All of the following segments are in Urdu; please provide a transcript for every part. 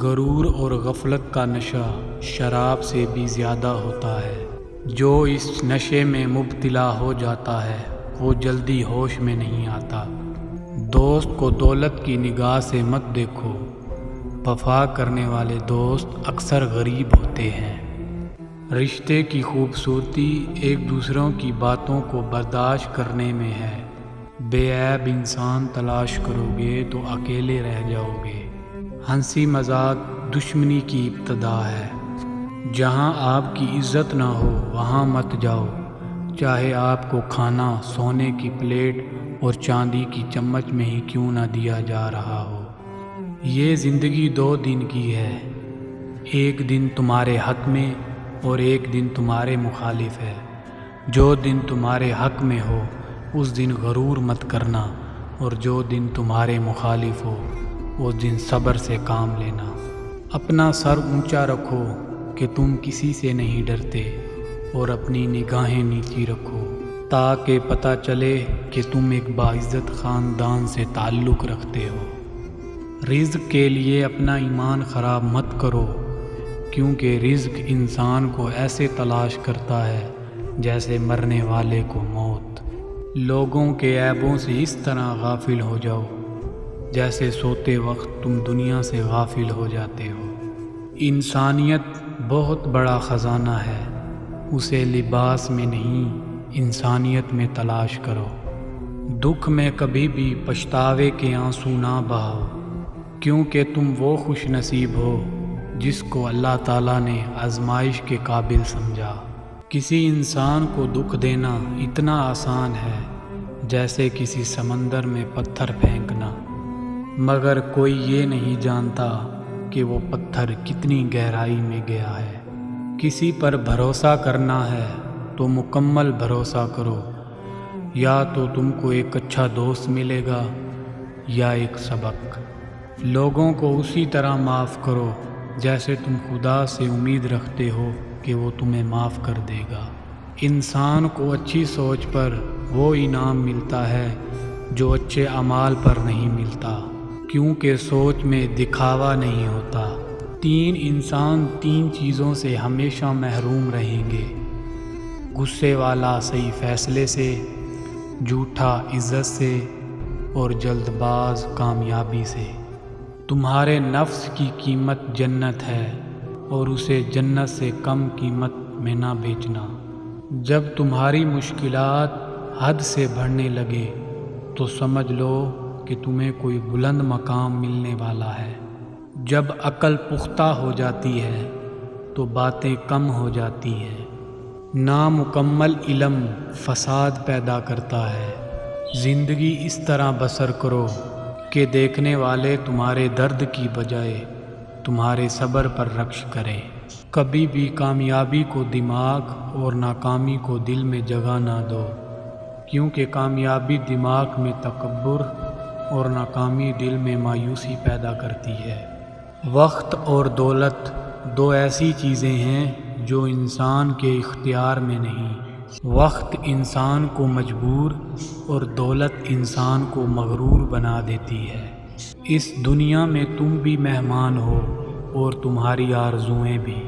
غرور اور غفلت کا نشہ شراب سے بھی زیادہ ہوتا ہے۔ جو اس نشے میں مبتلا ہو جاتا ہے وہ جلدی ہوش میں نہیں آتا۔ دوست کو دولت کی نگاہ سے مت دیکھو، وفا کرنے والے دوست اکثر غریب ہوتے ہیں۔ رشتے کی خوبصورتی ایک دوسروں کی باتوں کو برداشت کرنے میں ہے۔ بے عیب انسان تلاش کرو گے تو اکیلے رہ جاؤ گے۔ ہنسی مذاق دشمنی کی ابتدا ہے۔ جہاں آپ کی عزت نہ ہو وہاں مت جاؤ، چاہے آپ کو کھانا سونے کی پلیٹ اور چاندی کی چمچ میں ہی کیوں نہ دیا جا رہا ہو۔ یہ زندگی 2 دن کی ہے، ایک دن تمہارے حق میں اور ایک دن تمہارے مخالف ہے۔ جو دن تمہارے حق میں ہو اس دن غرور مت کرنا، اور جو دن تمہارے مخالف ہو اس دن صبر سے کام لینا۔ اپنا سر اونچا رکھو کہ تم کسی سے نہیں ڈرتے، اور اپنی نگاہیں نیچی رکھو تاکہ پتہ چلے کہ تم ایک باعزت خاندان سے تعلق رکھتے ہو۔ رزق کے لیے اپنا ایمان خراب مت کرو، کیونکہ رزق انسان کو ایسے تلاش کرتا ہے جیسے مرنے والے کو موت۔ لوگوں کے عیبوں سے اس طرح غافل ہو جاؤ جیسے سوتے وقت تم دنیا سے غافل ہو جاتے ہو۔ انسانیت بہت بڑا خزانہ ہے، اسے لباس میں نہیں انسانیت میں تلاش کرو۔ دکھ میں کبھی بھی پچھتاوے کے آنسو نہ بہاؤ، کیونکہ تم وہ خوش نصیب ہو جس کو اللہ تعالیٰ نے آزمائش کے قابل سمجھا۔ کسی انسان کو دکھ دینا اتنا آسان ہے جیسے کسی سمندر میں پتھر پھینکنا، مگر کوئی یہ نہیں جانتا کہ وہ پتھر کتنی گہرائی میں گیا ہے۔ کسی پر بھروسہ کرنا ہے تو مکمل بھروسہ کرو، یا تو تم کو ایک اچھا دوست ملے گا یا ایک سبق۔ لوگوں کو اسی طرح معاف کرو جیسے تم خدا سے امید رکھتے ہو کہ وہ تمہیں معاف کر دے گا۔ انسان کو اچھی سوچ پر وہ انعام ملتا ہے جو اچھے اعمال پر نہیں ملتا، کیونکہ سوچ میں دکھاوا نہیں ہوتا۔ 3 انسان 3 چیزوں سے ہمیشہ محروم رہیں گے: غصے والا صحیح فیصلے سے، جھوٹا عزت سے، اور جلد باز کامیابی سے۔ تمہارے نفس کی قیمت جنت ہے، اور اسے جنت سے کم قیمت میں نہ بیچنا۔ جب تمہاری مشکلات حد سے بڑھنے لگے تو سمجھ لو کہ تمہیں کوئی بلند مقام ملنے والا ہے۔ جب عقل پختہ ہو جاتی ہے تو باتیں کم ہو جاتی ہیں۔ نامکمل علم فساد پیدا کرتا ہے۔ زندگی اس طرح بسر کرو کہ دیکھنے والے تمہارے درد کی بجائے تمہارے صبر پر رقص کریں۔ کبھی بھی کامیابی کو دماغ اور ناکامی کو دل میں جگہ نہ دو، کیونکہ کامیابی دماغ میں تکبر اور ناکامی دل میں مایوسی پیدا کرتی ہے۔ وقت اور دولت 2 ایسی چیزیں ہیں جو انسان کے اختیار میں نہیں۔ وقت انسان کو مجبور اور دولت انسان کو مغرور بنا دیتی ہے۔ اس دنیا میں تم بھی مہمان ہو اور تمہاری آرزوئیں بھی۔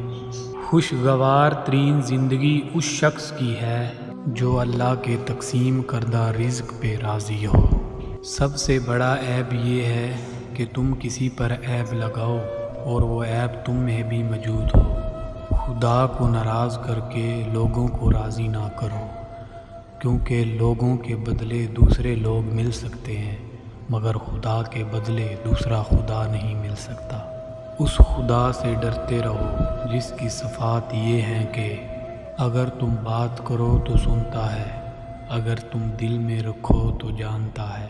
خوشگوار ترین زندگی اس شخص کی ہے جو اللہ کے تقسیم کردہ رزق پہ راضی ہو۔ سب سے بڑا عیب یہ ہے کہ تم کسی پر عیب لگاؤ اور وہ عیب تم میں بھی موجود ہو۔ خدا کو ناراض کر کے لوگوں کو راضی نہ کرو، کیونکہ لوگوں کے بدلے دوسرے لوگ مل سکتے ہیں، مگر خدا کے بدلے دوسرا خدا نہیں مل سکتا۔ اس خدا سے ڈرتے رہو جس کی صفات یہ ہیں کہ اگر تم بات کرو تو سنتا ہے، اگر تم دل میں رکھو تو جانتا ہے۔